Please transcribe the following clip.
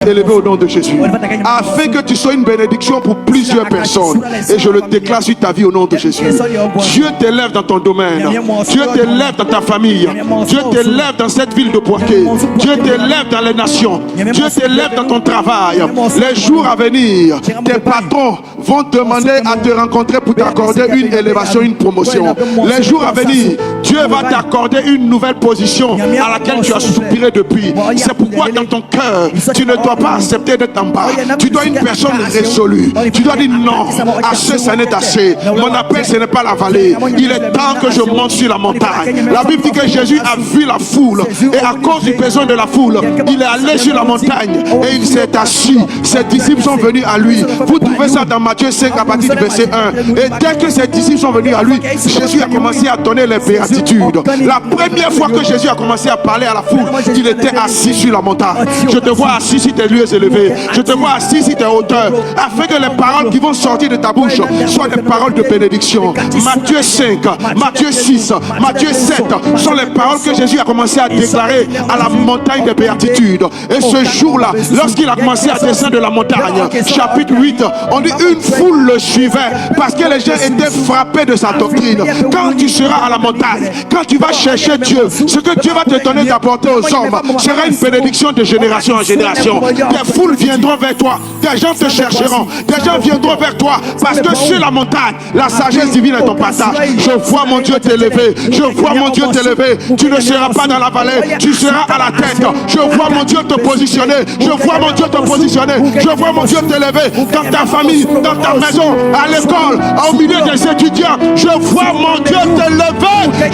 Élevé au nom de Jésus, afin que tu sois une bénédiction pour plusieurs personnes. Et je le déclare sur ta vie au nom de Jésus. Dieu t'élève dans ton domaine. Dieu t'élève dans ta famille. Dieu t'élève dans cette ville de Poitiers. Dieu t'élève dans les nations. Dieu t'élève dans ton travail. Les jours à venir, tes patrons vont demander à te rencontrer pour t'accorder une élévation, une promotion. Les jours à venir, Dieu va t'accorder une nouvelle position à laquelle tu as soupiré depuis. C'est pourquoi dans ton cœur, tu ne dois pas accepter d'être en bas. Tu dois être une personne résolue. Tu dois dire non, assez, ça n'est assez. Mon appel, ce n'est pas la vallée. Il est temps que je monte sur la montagne. La Bible dit que Jésus a vu la foule. Et à cause du besoin de la foule, il est allé sur la montagne et il s'est assis. Ses disciples sont venus à lui. Vous trouvez ça dans Matthieu 5 à partir du verset 1. Et dès que ses disciples sont venus à lui, Jésus a commencé à donner les béatitudes. La première fois que Jésus a commencé à parler à la foule, il était assis sur la montagne. Je te vois assis sur tes lieux élevés. Je te vois assis sur tes hauteurs. Afin que les paroles qui vont sortir de ta bouche soient des paroles de bénédiction. Matthieu 5, Matthieu 6, Matthieu 7 sont les paroles que Jésus a commencé à déclarer à la montagne des béatitudes. Et ce jour-là, lorsqu'il a commencé à descendre de la montagne, chapitre 8, on dit une foule le suivait parce que les gens étaient frappés de sa doctrine. Quand tu seras à la montagne, quand tu vas chercher Dieu, ce que Dieu va te donner d'apporter aux hommes sera une bénédiction de génération en génération. Des foules viendront vers toi, des gens te chercheront, des gens viendront vers toi parce que sur la montagne, la sagesse divine est ton partage. Je vois mon Dieu t'élever, je vois mon Dieu t'élever. Tu ne seras pas dans la vallée, tu seras à la tête. Je vois mon Dieu te positionner, je vois mon Dieu te positionner, je vois mon Dieu t'élever dans ta famille, dans ta maison, à l'école, au milieu des étudiants. Je vois mon Dieu t'élever.